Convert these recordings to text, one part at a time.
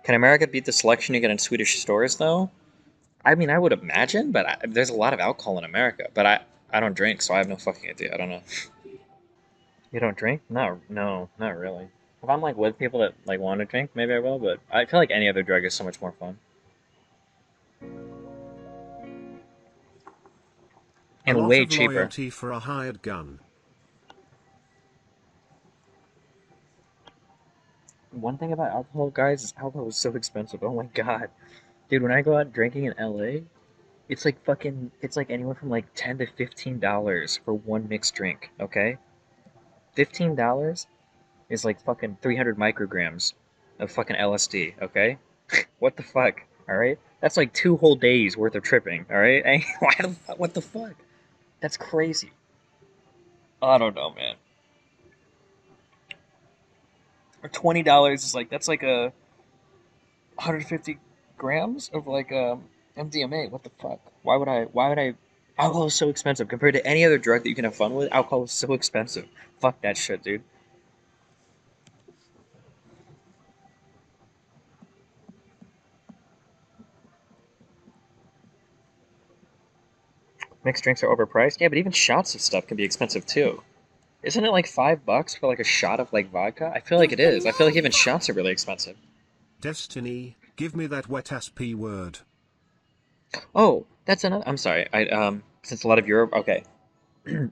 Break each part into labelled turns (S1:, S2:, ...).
S1: Can America beat the selection you get in Swedish stores, though? I mean, I would imagine, but there's a lot of alcohol in America. But I don't drink, so I have no fucking idea. I don't know. You don't drink? No, no, not really. If I'm like with people that like want to drink, maybe I will. But I feel like any other drug is so much more fun
S2: A
S1: and
S2: lot
S1: way
S2: of
S1: cheaper.
S2: loyalty for a hired gun.
S1: One thing about alcohol, guys, is alcohol is so expensive. Oh my god, dude, when I go out drinking in LA, it's like fucking, it's like anywhere from like $10 to $15 for one mixed drink. Okay, $15 is like fucking 300 micrograms of fucking LSD. Okay, what the fuck? All right, that's like 2 whole days worth of tripping. All right, why the what the fuck? That's crazy. I don't know, man. Or $20 is like that's like a 150 grams of like MDMA. What the fuck? Why would I? Why would I? Alcohol is so expensive compared to any other drug that you can have fun with. Alcohol is so expensive. Fuck that shit, dude. Mixed drinks are overpriced. Yeah, but even shots of stuff can be expensive too. Isn't it like $5 for like a shot of like vodka? I feel like
S3: Give
S1: it
S3: me
S1: is. I feel
S3: more
S1: like even shots are
S3: vodka.
S1: really expensive.
S2: Destiny, give me that wet ass P word.
S1: Oh, that's another. I'm sorry. Since a lot of Europe. Okay,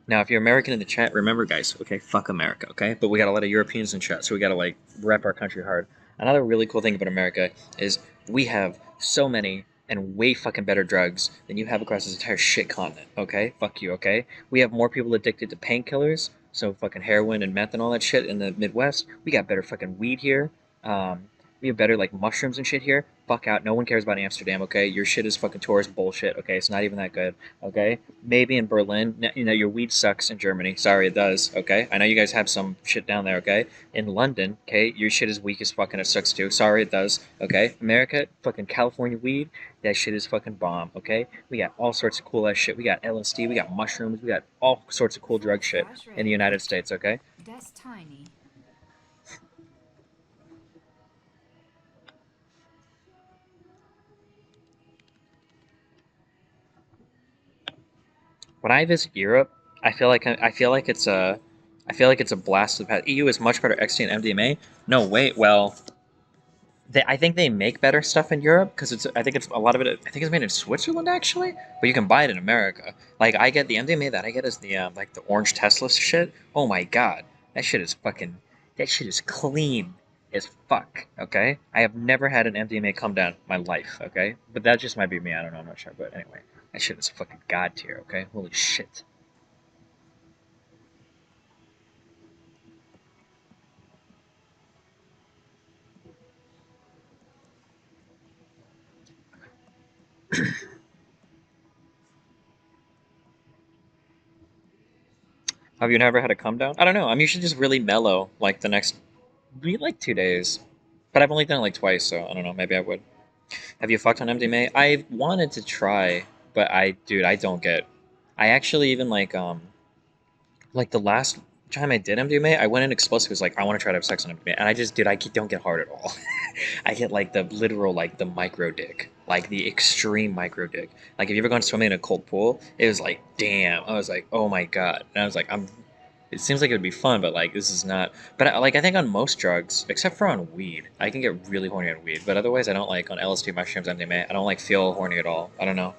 S1: now, if you're American in the chat, remember, guys, okay, fuck America, okay? But we got a lot of Europeans in chat, so we gotta, like, rep our country hard. Another really cool thing about America is we have so many and way fucking better drugs than you have across this entire shit continent, okay? Fuck you, okay? We have more people addicted to painkillers, so fucking heroin and meth and all that shit in the Midwest. We got better fucking weed here. Um, we have better, like, mushrooms and shit here. Fuck out. No one cares about Amsterdam, okay? Your shit is fucking tourist bullshit, okay? It's not even that good, okay? Maybe in Berlin. You know, your weed sucks in Germany. Sorry, it does. Okay, I know you guys have some shit down there. Okay, in London, okay, your shit is weak as fuck and it sucks too. Sorry, it does. Okay, America, fucking California weed, that shit is fucking bomb. Okay, we got all sorts of cool ass shit. We got LSD, we got mushrooms, we got all sorts of cool
S3: Full
S1: drug shit
S3: trash
S1: in the
S3: ready.
S1: United States. Okay,
S3: That's tiny.
S1: when I visit Europe, I feel like it's a blast of the past. EU is much better ecstasy and MDMA. No, wait, well, I think they make better stuff in Europe because it's. I think it's a lot of it. I think it's made in Switzerland actually, but you can buy it in America. Like I get the MDMA that I get is the like the orange Tesla shit. Oh my god, that shit is fucking. That shit is clean as fuck. Okay, I have never had an MDMA come down in my life. Okay, but that just might be me. I don't know. I'm not sure. But anyway, that shit is fucking god tier. Okay, holy shit. Have you never had a come down? I don't know. I'm usually just really mellow. Like the next, be like 2 days. But I've only done it like twice, so I don't know. Maybe I would. Have you fucked on MDMA? I wanted to try, but dude, I don't get. I actually even like the last time I did MDMA, I went in explosive. Was like, I want to try to have sex on MDMA, and I just did. Don't get hard at all. I get like the literal, like the micro dick, like the extreme micro dick. Like, if you ever gone swimming in a cold pool, it was like, damn. I was like, oh my god, and I was like, I'm. It seems like it would be fun, but like this is not. But like I think on most drugs, except for on weed, I can get really horny on weed. But otherwise, I don't like on LSD, mushrooms, MDMA. I don't like feel horny at all. I don't know.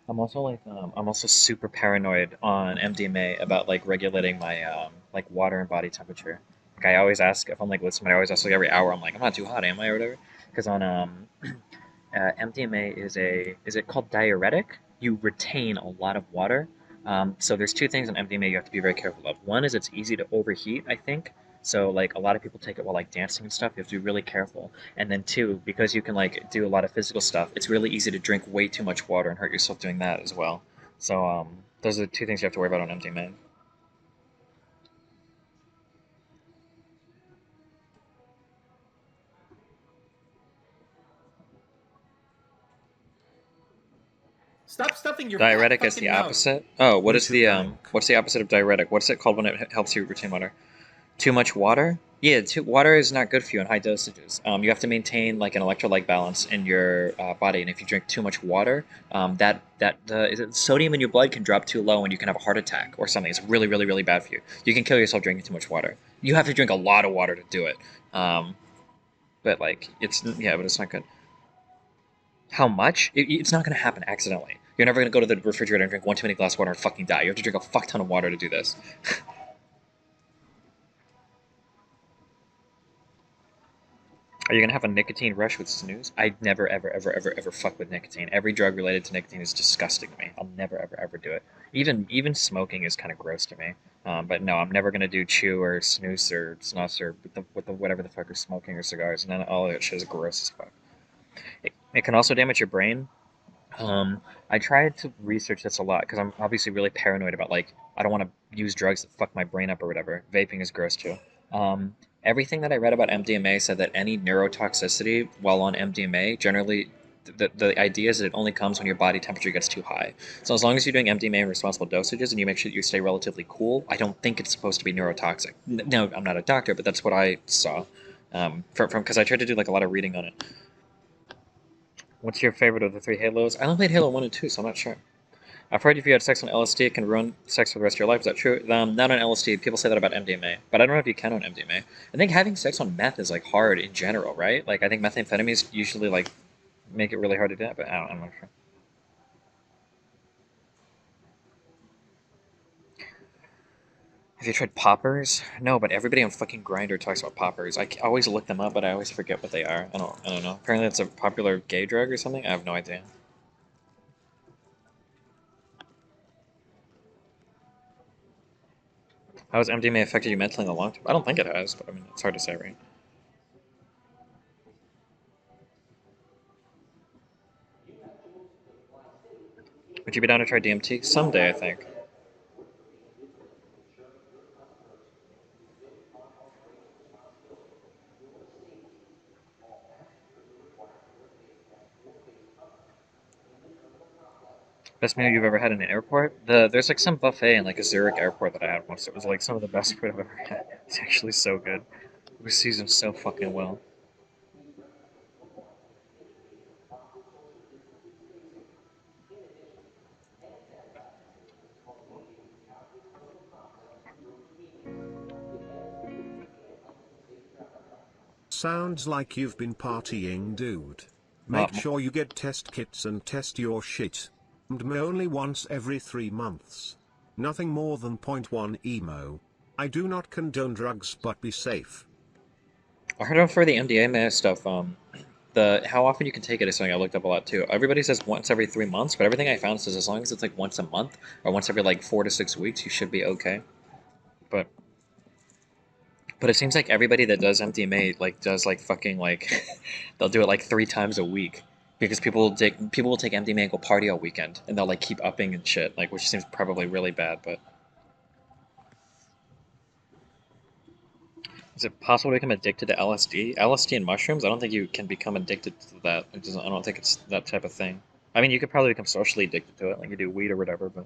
S1: I'm also super paranoid on MDMA about like regulating my like water and body temperature. Like I always ask if I'm like with somebody, I always ask like every hour. I'm like, I'm not too hot, am I, or whatever? Because on MDMA is it called diuretic? You retain a lot of water. So there's two things in MDMA you have to be very careful of. One is it's easy to overheat, I think. So like a lot of people take it while like dancing and stuff. You have to be really careful. And then two, because you can like do a lot of physical stuff, it's really easy to drink way too much water and hurt yourself doing that as well. So those are the two things you have to worry about on MDMA.
S3: Stop stuffing your fat
S1: Diuretic is
S3: fucking
S1: the
S3: mouth.
S1: opposite. Oh, what is
S2: Beta
S1: the
S2: blank.
S1: what's the opposite of diuretic? What's it called when it helps you retain water? Too much water? Yeah, water is not good for you in high dosages. You have to maintain like an electrolyte balance in your body, and if you drink too much water, sodium in your blood can drop too low, and you can have a heart attack or something. It's really, really, really bad for you. You can kill yourself drinking too much water. You have to drink a lot of water to do it. But like but it's not good. How much? It's not going to happen accidentally. You're never going to go to the refrigerator and drink one too many glass of water and fucking die. You have to drink a fuck ton of water to do this. Are you gonna have a nicotine rush with snooze? I'd never, ever, ever, ever, ever fuck with nicotine. Every drug related to nicotine is disgusting to me. I'll never, ever, ever do it. Even smoking is kind of gross to me. But no, I'm never gonna do chew or snooze or snus or with the whatever the fuck is smoking or cigars. And then all of that shit is gross as fuck. It can also damage your brain. I tried to research this a lot because I'm obviously really paranoid about like I don't want to use drugs that fuck my brain up or whatever. Vaping is gross too. Everything that I read about MDMA said that any neurotoxicity while on MDMA generally the idea is that it only comes when your body temperature gets too high. So as long as you're doing MDMA in responsible dosages and you make sure that you stay relatively cool, I don't think it's supposed to be neurotoxic. No, I'm not a doctor, but that's what I saw. From because I tried to do like a lot of reading on it. What's your favorite of the three Halos? I only played Halo 1 and 2, so I'm not sure. I've heard if you had sex on LSD, it can ruin sex for the rest of your life. Is that true? Not on LSD. People say that about MDMA, but I don't know if you can on MDMA. I think having sex on meth is like hard in general, right? Like I think methamphetamines usually like make it really hard to do that, but I'm not sure. Have you tried poppers? No, but everybody on fucking Grinder talks about poppers. I always look them up, but I always forget what they are. I don't know. Apparently, it's a popular gay drug or something. I have no idea. How has MDMA affected you mentally in the long term? I don't think it has, but I mean, it's hard to say, right? Would you be down to try DMT? Someday, I think. Best meal you've ever had in an airport? There's like some buffet in like a Zurich airport that I had once. It was like some of the best food I've ever had. It's actually so good. It was seasoned so fucking well.
S2: Sounds like you've been partying, dude.
S1: Uh,
S2: Make sure you get test kits and test your shit. MDMA only once every 3 months. Nothing more than point 0.1 emo. I do not condone drugs, but be safe.
S1: I heard for the MDMA stuff. The how often you can take it is something I looked up a lot too. Everybody says once every 3 months, but everything I found says as long as it's like once a month or once every like 4 to 6 weeks, you should be okay. But it seems like everybody that does MDMA like does like fucking like they'll do it like 3 times a week because people will take MDMA and go party all weekend and they'll like keep upping and shit like which seems probably really bad. But is it possible to become addicted to LSD? LSD and mushrooms? I don't think you can become addicted to that. I don't think it's that type of thing. I mean, you could probably become socially addicted to it, like you do weed or whatever. But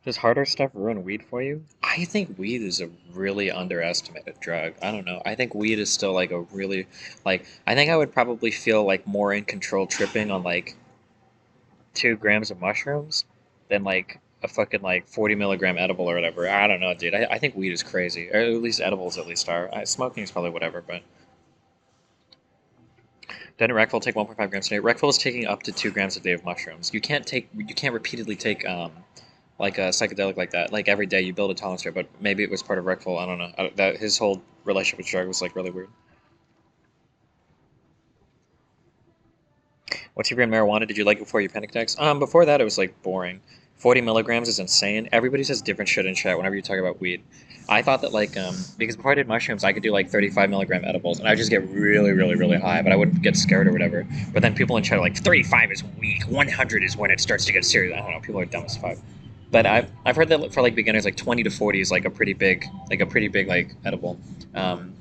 S1: does harder stuff ruin weed for you? I think weed is a really underestimated drug. I don't know. I think weed is still like a really like I think I would probably feel like more in control tripping on like 2 grams of mushrooms than like a fucking like 40 milligram edible or whatever. I don't know, dude. I think weed is crazy, or at least edibles at least are. Smoking is probably whatever, but doesn't Rackful take 1.5 grams a day? Rackful is taking up to 2 grams a day of mushrooms. You can't repeatedly take like a psychedelic like that like every day. You build a tolerance to it, but maybe it was part of Rackful. I don't know. That his whole relationship with drug was like really weird. What's your brand marijuana? Did you like it before your panic attacks? Before that it was like boring. 40 milligrams is insane. Everybody says different shit in chat whenever you talk about weed. I thought that like because before I did mushrooms, I could do like 35 milligram edibles, and I just get really, really, really high, but I wouldn't get scared or whatever. But then people in chat are like 35 is weak, 100 is when it starts to get serious. I don't know. People are dumb as fuck. But I've heard that for like beginners, like 20 to 40 is like a pretty big like edible. Um,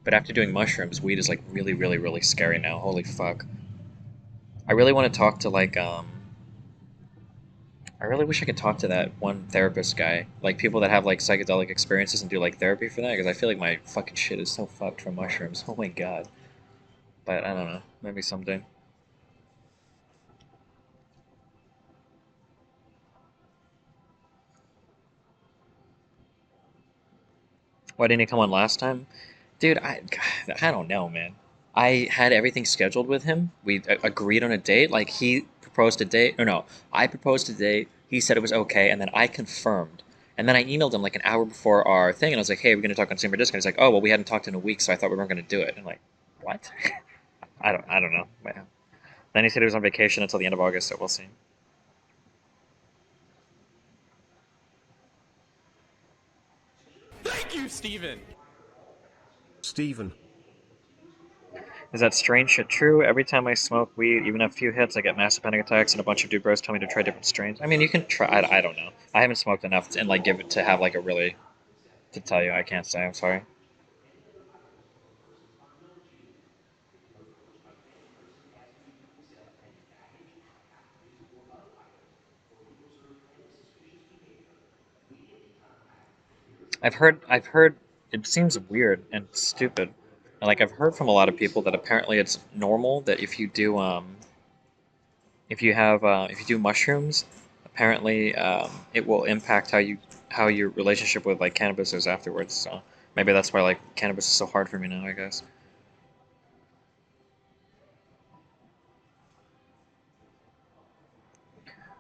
S1: but after doing mushrooms, weed is like really, really, really scary now. Holy fuck! I really want to talk to I really wish I could talk to that one therapist guy, like people that have like psychedelic experiences and do like therapy for that, because I feel like my fucking shit is so fucked from mushrooms. Oh my god! But I don't know, maybe someday. Why didn't he come on last time, dude? I don't know, man. I had everything scheduled with him. We agreed on a date. Like he proposed a date, or no, I proposed a date. He said it was okay, and then I confirmed. And then I emailed him like an hour before our thing, and I was like, "Hey, we're gonna talk on Steam or Discord." He's like, "Oh, well, we hadn't talked in a week, so I thought we weren't gonna do it." And like, what? I don't know. Then he said he was on vacation until the end of August, so we'll see.
S3: Thank you, Steven!
S2: Steven.
S1: Is that strange shit true? Every time I smoke weed, even a few hits, I get massive panic attacks, and a bunch of dude bros tell me to try different strains. I mean, you can try. I don't know. I haven't smoked enough and like give it to have like a really to tell you. I can't say. I'm sorry. I've heard it seems weird and stupid. And like I've heard from a lot of people that apparently it's normal that if you do mushrooms, apparently it will impact how your relationship with like cannabis is afterwards. So maybe that's why like cannabis is so hard for me now, I guess.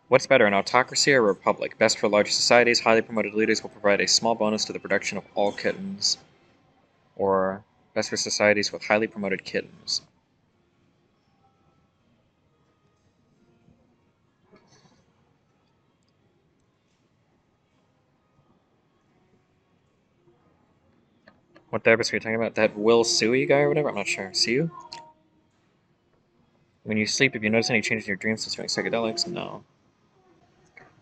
S1: What's better, an autocracy or a republic? Best for large societies, highly promoted leaders will provide a small bonus to the production of all kittens. Or best for societies with highly promoted kittens. What therapist are you talking about? That Will Sui guy or whatever? I'm not sure. See you? When you sleep, if you notice any changes in your dreams since doing psychedelics, no.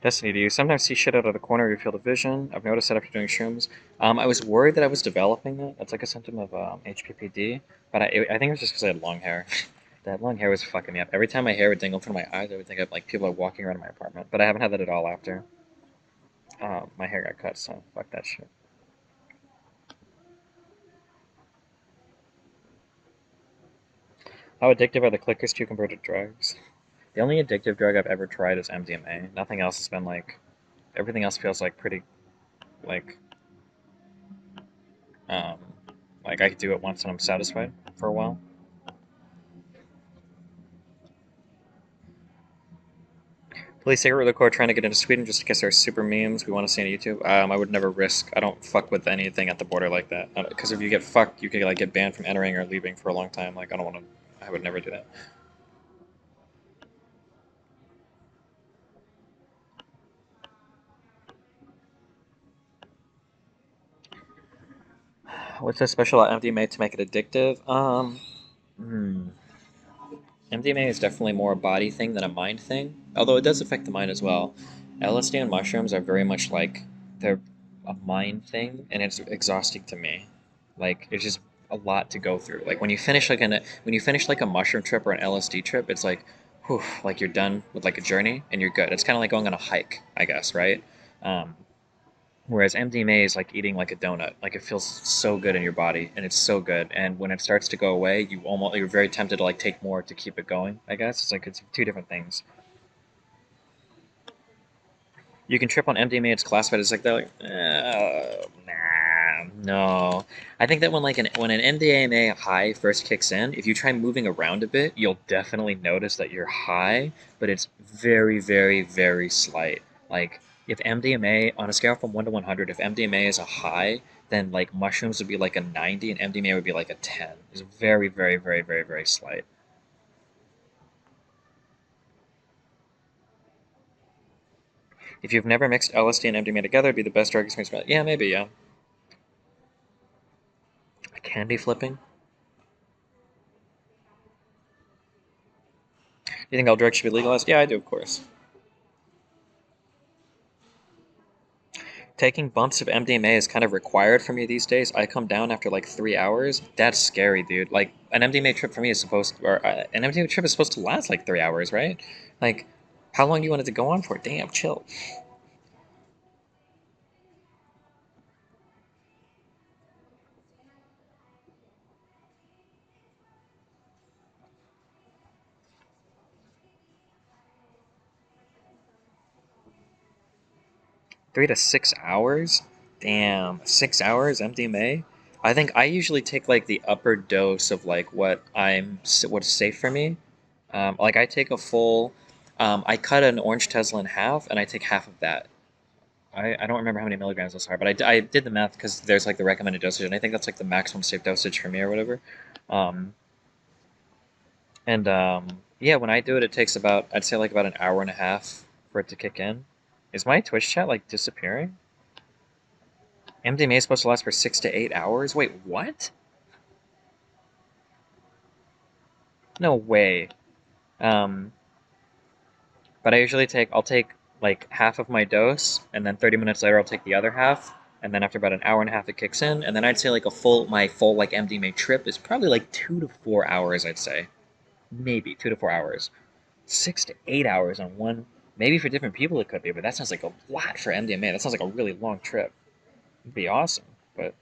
S1: Destiny, do you sometimes see shit out of the corner of your field of vision? I've noticed that after doing shrooms. I was worried that I was developing that. That's like a symptom of HPPD, but I think it was just because I had long hair. That long hair was fucking me up. Every time my hair would dangle in front of my eyes, I would think of like people are walking around my apartment. But I haven't had that at all after my hair got cut, so fuck that shit. How addictive are the clickers to you compared to drugs? The only addictive drug I've ever tried is MDMA. Nothing else has been like. Everything else feels like pretty like um like I could do it once and I'm satisfied for a while. Police secret with the core trying to get into Sweden just in case there's super memes we want to see on YouTube. I would never risk. I don't fuck with anything at the border like that. Because if you get fucked, you could like get banned from entering or leaving for a long time. Like I don't want to. I would never do that. What's so special about MDMA to make it addictive? Hmm. MDMA is definitely more a body thing than a mind thing, although it does affect the mind as well. LSD and mushrooms are very much like they're a mind thing, and it's exhausting to me. Like it's just a lot to go through. Like when you finish like a mushroom trip or an LSD trip, it's like, whew, like you're done with like a journey and you're good. It's kind of like going on a hike, I guess, right? Um, Whereas MDMA is like eating like a donut. Like it feels so good in your body, and it's so good. And when it starts to go away, you're very tempted to like take more to keep it going. I guess it's two different things. You can trip on MDMA. It's classified as like that. Like, nah, no. I think that when an MDMA high first kicks in, if you try moving around a bit, you'll definitely notice that you're high, but it's very, very, very slight. Like if MDMA on a scale from 1 to 100, if MDMA is a high, then like mushrooms would be like a 90, and MDMA would be like a 10. It's very, very, very, very, very slight. If you've never mixed LSD and MDMA together, it'd be the best drug experience. Yeah, maybe, yeah. Candy flipping? Do you think all drugs should be legalized? Yeah, I do, of course. Taking bumps of MDMA is kind of required for me these days. I come down after like 3 hours. That's scary, dude. Like an MDMA trip for me is supposed to, or an MDMA trip is supposed to last like 3 hours, right? Like, how long do you want it to go on for? Damn, chill. 3 to 6 hours? Damn, 6 hours MDMA? I think I usually take like the upper dose of like what's safe for me. Like I take a full, I cut an orange Tesla in half, and I take half of that. I don't remember how many milligrams those are, but I did the math because there's like the recommended dosage, and I think that's like the maximum safe dosage for me or whatever. Um, and yeah, when I do it, it takes about, I'd say like about an hour and a half for it to kick in. Is my Twitch chat like disappearing? MDMA is supposed to last for 6 to 8 hours? Wait, what? No way. Um, but I'll take like half of my dose, and then 30 minutes later I'll take the other half, and then after about an hour and a half it kicks in, and then I'd say like my full like MDMA trip is probably like 2 to 4 hours, I'd say. Maybe 2 to 4 hours. 6 to 8 hours on one. Maybe for different people it could be, but that sounds like a lot for MDMA. That sounds like a really long trip. It'd be awesome, but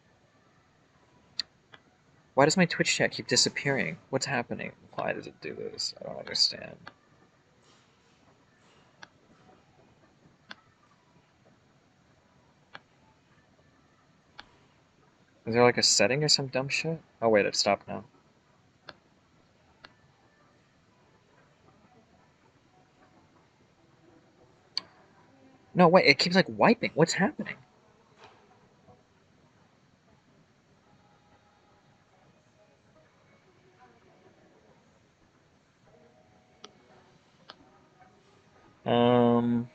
S1: why does my Twitch chat keep disappearing? What's happening? Why does it do this? I don't understand. Is there like a setting or some dumb shit? Oh wait, it stopped now. No, wait, it keeps like wiping. What's happening? Um.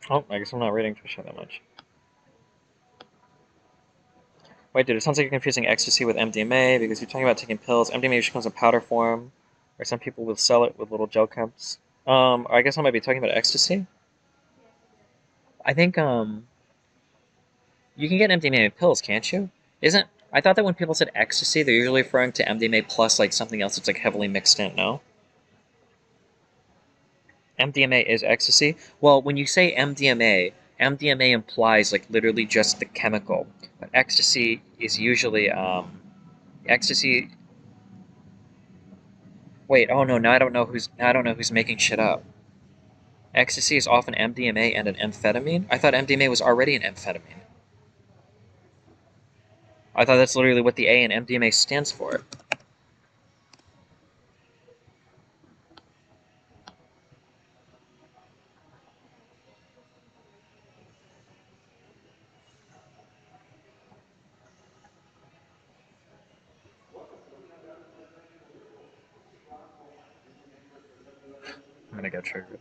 S1: Oh, I guess I'm not reading Twitch chat that much. Wait, dude, it sounds like you're confusing ecstasy with MDMA because you're talking about taking pills. MDMA usually comes in powder form, or some people will sell it with little gel cups. I guess I might be talking about ecstasy. I think you can get MDMA pills, can't you? Isn't I thought that when people said ecstasy, they're usually referring to MDMA plus like something else that's like heavily mixed in. No, MDMA is ecstasy. Well, when you say MDMA, MDMA implies like literally just the chemical, but ecstasy is usually ecstasy. Wait, oh no, now I don't know who's making shit up. Ecstasy is often MDMA and an amphetamine. I thought MDMA was already an amphetamine. I thought that's literally what the A in MDMA stands for. I'm gonna get triggered.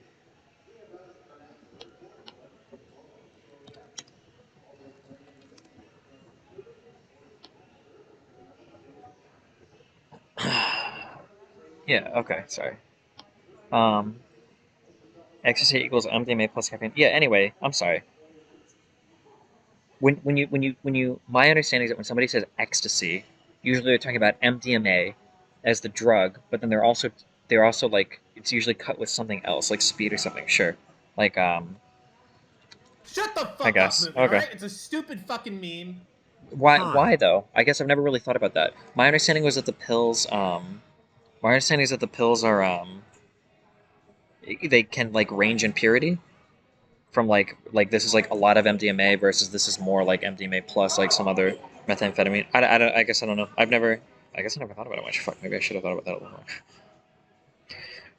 S1: Yeah, okay, sorry. Um, Ecstasy equals MDMA plus caffeine. Yeah, anyway, I'm sorry. My understanding is that when somebody says ecstasy, usually they're talking about MDMA as the drug, but then they're also like it's usually cut with something else, like speed or something. Sure, like
S3: Shut the
S1: I
S3: fuck up,
S1: guess.
S3: movement,
S1: Okay.
S3: alright? It's a stupid fucking meme.
S1: Why?
S2: Hi.
S1: Why though? I guess I've never really thought about that. My understanding was that the pills. My understanding is that the pills are. They can like range in purity from like this is like a lot of MDMA versus this is more like MDMA plus like some other methamphetamine. I guess I don't know. I guess I never thought about it much. Fuck, maybe I should have thought about that a little more.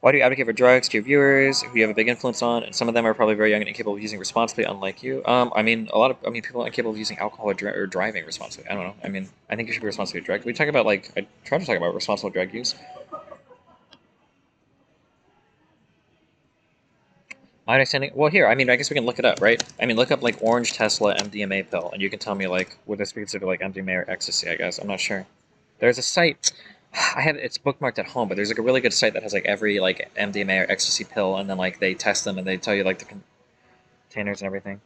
S1: Why do you advocate for drugs to your viewers who you have a big influence on? And some of them are probably very young and incapable of using responsibly, unlike you. I mean, people are incapable of using alcohol or driving responsibly. I don't know. I mean, I think you should be responsible with drugs. We talk about like I try to talk about responsible drug use. My understanding. Well, here, I mean, I guess we can look it up, right? I mean, look up like orange Tesla MDMA pill, and you can tell me like would this be considered like MDMA or ecstasy? I guess I'm not sure. There's a site. I have it's bookmarked at home, but there's like a really good site that has like every like MDMA or ecstasy pill, and then like they test them and they tell you like the containers and everything.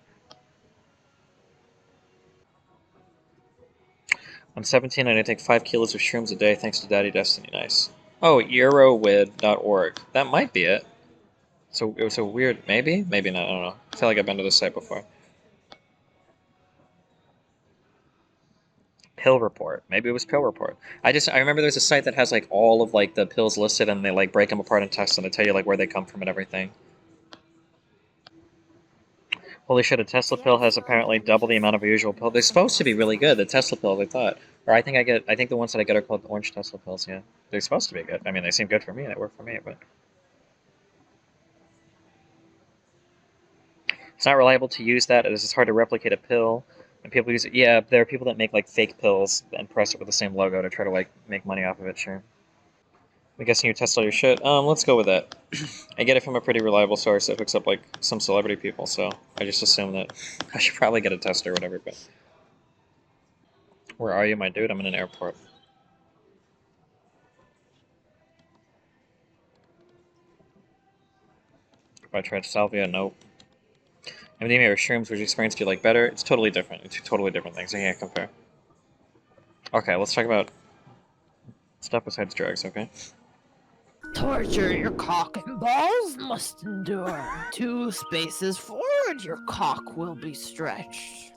S1: I'm 17 and I take 5 kilos of shrooms a day thanks to Daddy Destiny. Nice. Oh, Eurowid.org. That might be it. So it was a weird. Maybe, maybe not. I don't know. I feel like I've been to this site before. Pill Report. Maybe it was Pill Report. I remember there's a site that has like all of like the pills listed and they like break them apart and test them. They tell you like where they come from and everything. Holy shit! A Tesla pill has apparently double the amount of a usual pill. They're supposed to be really good. The Tesla pills, I thought, or I think the ones that I get are called orange Tesla pills. Yeah, they're supposed to be good. I mean, they seem good for me. They work for me, but it's not reliable to use that. It's hard to replicate a pill, and people use it. Yeah, there are people that make like fake pills and press it with the same logo to try to like make money off of it. Sure. I'm guessing you test all your shit. Let's go with that. I get it from a pretty reliable source that hooks up like some celebrity people, so I just assume that I should probably get a test or whatever. But where are you, my dude? I'm in an airport. If I tried salvia, nope. MDMA or shrooms, which experience do you like better? It's totally different. It's two totally different things. I can't compare. Okay, let's talk about stuff besides drugs. Okay.
S4: Torture your cock and balls must endure. 2 spaces forward, your cock will be stretched.